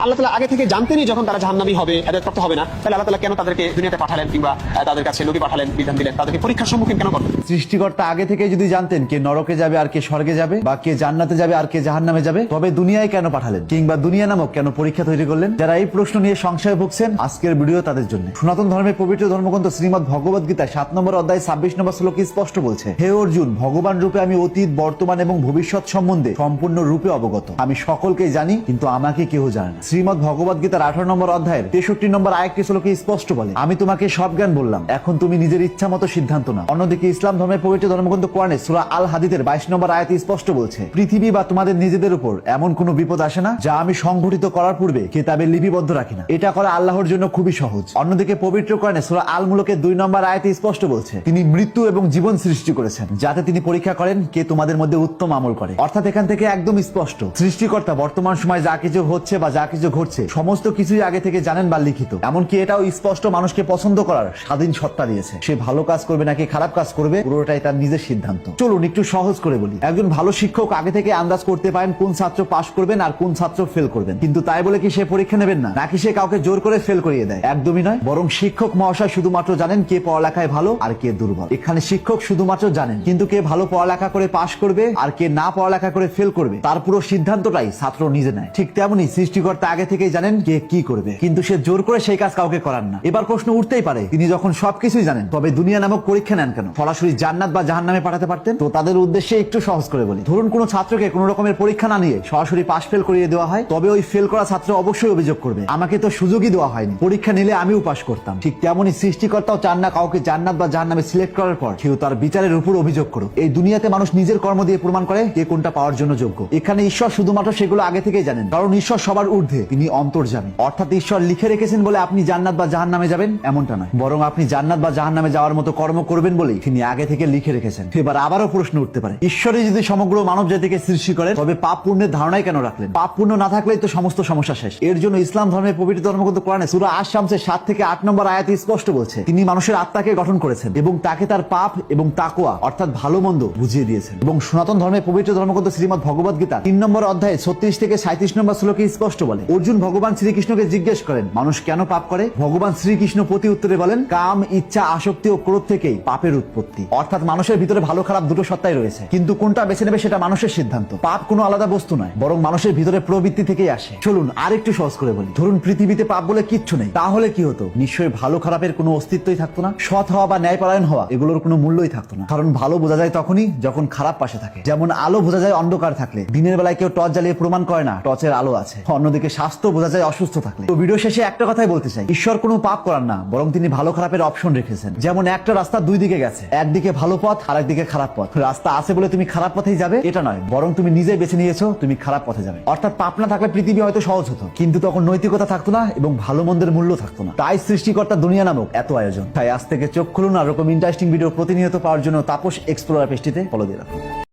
আল্লাহ তাআলা আগে থেকে জানতেনই যখন তারা জাহান্নামী হবে, হেদায়েতপ্রাপ্ত হবে না, তাহলে আল্লাহ তাআলা কেন তাদেরকে দুনিয়াতে পাঠালেন কিংবা তাদের কাছে নবী পাঠালেন, বিধান দিলেন, তাদেরকে পরীক্ষার সম্মুখীন কেন করলেন? সৃষ্টিকর্তা আগে থেকে যদি জানতেন কে নরকে যাবে আর কে স্বর্গে যাবে, বা কে জান্নাতে যাবে আর কে জাহান্নামে যাবে, তবে দুনিয়ায় কেন পাঠালেন কিংবা দুনিয়া নামক কেন পরীক্ষা তৈরি করলেন? যারা এই প্রশ্ন নিয়ে সংশয়ে ভুগছেন, আজকের ভিডিও তাদের জন্য। সনাতন ধর্মের পবিত্র ধর্মগ্রন্থ শ্রীমদ্ ভগবদ গীতা 7 নম্বর অধ্যায় 26 নম্বর শ্লোকে স্পষ্ট বলছে, হে অর্জুন, ভগবান রূপে আমি অতীত, বর্তমান এবং ভবিষ্যৎ সম্বন্ধে সম্পূর্ণ রূপে অবগত। আমি সকলকেই জানি, কিন্তু আমাকে কেউ জানে না। শ্রীমদ্ ভগবদ গীতার 18 নম্বর অধ্যায়ের 63 নম্বর আরেকটি শ্লোকে স্পষ্ট বলে, আমি তোমাকে সব জ্ঞান বললাম, এখন তুমি নিজের ইচ্ছা মতো সিদ্ধান্ত নাও। অন্যদিকে ইসলাম ধর্মের পবিত্র ধর্মগ্রন্থ কোরআনে সূরা আল হাদীদের 22 নম্বর আয়াতে স্পষ্ট বলছে, পৃথিবী বা তোমাদের নিজেদের উপর এমন কোনো বিপদ আসে না যা আমি সংঘটিত করার পূর্বে কিতাবে লিপিবদ্ধ রাখি না। এটা করা আল্লাহর জন্য খুবই সহজ। অন্যদিকে পবিত্র কোরআনে সূরা আল মুলুকের 2 নম্বর আয়াতে স্পষ্ট বলছে, তিনি মৃত্যু এবং জীবন সৃষ্টি করেছেন যাতে তিনি পরীক্ষা করেন কে তোমাদের মধ্যে উত্তম আমল করে। অর্থাৎ এখান থেকে একদম স্পষ্ট, সৃষ্টিকর্তা বর্তমান সময় যা কিছু হচ্ছে বা যা কিছু ঘটছে সমস্ত কিছুই আগে থেকে জানেন বা লিখিত। এমনকি এটাও স্পষ্ট মানুষকে পছন্দ করার স্বাধীন সত্তা দিয়েছে। সে ভালো কাজ করবে নাকি খারাপ কাজ করবে পুরোটাই তার নিজের সিদ্ধান্ত। চলুন একটু সহজ করে বলি, একজন ভালো শিক্ষক আগে থেকে আন্দাজ করতে পারেন কোন ছাত্র পাস করবেন আর কোন ছাত্র ফেল করবেন, কিন্তু তাই বলে কি সে পরীক্ষা নেবেন না, নাকি সে কাউকে জোর করে ফেল করিয়ে দেয়? একদমই নয়। বরং শিক্ষক মহাশয় শুধুমাত্র জানেন কে পড়ালেখায় ভালো আর কে দুর্বল। এখানে শিক্ষক শুধুমাত্র জানেন, কিন্তু কে ভালো পড়ালেখা করে পাশ করবে আর কে না পড়ালেখা করে ফেল করবে তার পুরো সিদ্ধান্তটাই ছাত্র নিজে নেয়। ঠিক তেমনি সৃষ্টিকর্তা আগে থেকেই জানেন কে কি করবে, কিন্তু সে জোর করে সেই কাজ কাউকে করান না। এবার প্রশ্ন উঠতেই পারে, তিনি যখন সবকিছুই জানেন তবে দুনিয়া নামক পরীক্ষা নেন কেন? সরাসরি জান্নাত বা জাহান্নামে পাঠাতে পারতেন। তো তাদের উদ্দেশ্যে একটু সহজ করে বলি, ধরুন কোনো ছাত্রকে কোনো রকমের পরীক্ষা না নিয়ে সরাসরি পাশ ফেল করিয়ে দেওয়া হয়, তবে ওই ফেল করা ছাত্র অবশ্যই অভিযোগ করবে, আমাকে তো সুযোগই দেওয়া হয়নি, পরীক্ষা নিলে আমিও পাশ করতাম। ঠিক তেমনই সৃষ্টিকর্তাও চান না কাউকে জান্নাত বা জাহান্নামে সিলেক্ট করার পর কেউ তার বিচারের উপর অভিযোগ করুক। এই দুনিয়াতে মানুষ নিজের কর্ম দিয়ে প্রমাণ করে কে কোনটা পাওয়ার জন্য যোগ্য। এখানে ঈশ্বর শুধুমাত্র সেগুলো আগে থেকেই জানেন, কারণ ঈশ্বর সবার ঊর্ধ্বে, তিনি অন্তর্যামী। অর্থাৎ ঈশ্বর লিখে রেখেছেন বলে আপনি জান্নাত বা জাহান্নামে যাবেন এমনটা নয়, বরং আপনি জান্নাত বা জাহান্নামে যাওয়ার মতো কর্ম করবেন বলেই তিনি আগে থেকে লিখে রেখেছেন। এবার আবারও প্রশ্ন উঠতে পারে, ঈশ্বরই যদি সমগ্র মানব জাতিকে সৃষ্টি করেন তবে পাপ পুণ্যের ধারণাই কেন রাখলেন? পাপ পুণ্য না থাকলেই তো সমস্ত সমস্যা শেষ। এর জন্য ইসলাম ধর্মের পবিত্র ধর্মগ্রন্থ কোরআনে সূরা আশ-শামসের 7 থেকে 8 নম্বর আয়াতে স্পষ্ট বলছে, তিনি মানুষের আত্মাকে গঠন করেছেন এবং তাকে তার পাপ এবং তাকওয়া অর্থাৎ ভালো মন্দ বুঝিয়ে দিয়েছেন। এবং সনাতন ধর্মের পবিত্র ধর্মগ্রন্থ শ্রীমদ্ ভগবদ গীতা 3 নম্বর অধ্যায়ে 36 থেকে 37 নম্বর শ্লোকে স্পষ্ট বলে, অর্জুন ভগবান শ্রীকৃষ্ণকে জিজ্ঞেস করেন, মানুষ কেন পাপ করে? ভগবান শ্রীকৃষ্ণ প্রতি উত্তরে বলেন, কাম, ইচ্ছা, আসক্তি ও ক্রোধ থেকেই পাপের উৎপত্তি। অর্থাৎ মানুষের ভিতরে ভালো খারাপ দুটো সত্তাই রয়েছে, কিন্তু কোনটা বেছে নেবে সেটা মানুষের সিদ্ধান্ত। পাপ কোনো আলাদা বস্তু নয়, বরং মানুষের ভিতরে প্রবৃত্তি থেকেই আসে। চলুন আরেকটু সহজ করে বলি, ধরুন পৃথিবীতে পাপ বলে কিচ্ছু নেই, তাহলে কি হতো? নিশ্চয়ই ভালো খারাপের কোনো অস্তিত্বই থাকতো না। সৎ হওয়া বা ন্যায়পরায়ণ হওয়া এগুলোর কোনো মূল্যই থাকতো না, কারণ ভালো বোঝা যায় তখনই যখন খারাপ পাশে থাকে। যেমন আলো বোঝা যায় অন্ধকার থাকলে, দিনের বেলায় কেউ টর্চ জ্বালিয়ে প্রমাণ করে না টর্চের আলো আছে। অন্যদিকে স্বাস্থ্য বোঝা যায় অসুস্থ থাকলে। তো ভিডিও শেষে একটা কথাই বলতে চাই, ঈশ্বর কোনো পাপ করার না, বরং তিনি ভালো খারাপের অপশন রেখেছেন। যেমন একটা রাস্তা দুই দিকে গেছে, একদিকে ভালো পথ আর একদিকে খারাপ পথ। রাস্তা আছে বলে তুমি খারাপ পথেই যাবে এটা নয়, বরং তুমি নিজেই বেছে নিয়েছো তুমি খারাপ পথে যাবে। অর্থাৎ পাপ না থাকলে পৃথিবী হয়তো সহজ হতো, কিন্তু তখন নৈতিকতা থাকতো না এবং ভালো মন্দের মূল্য থাকতো না। তাই সৃষ্টিকর্তা দুনিয়া নামক এত আয়োজন। তাই আজ থেকে চোখ খুলুন আর এরকম ইন্টারেস্টিং ভিডিও প্রতিনিয়ত পাওয়ার জন্য তাপস এক্সপ্লোরার পেজটিতে ফলো দিয়ে রাখুন।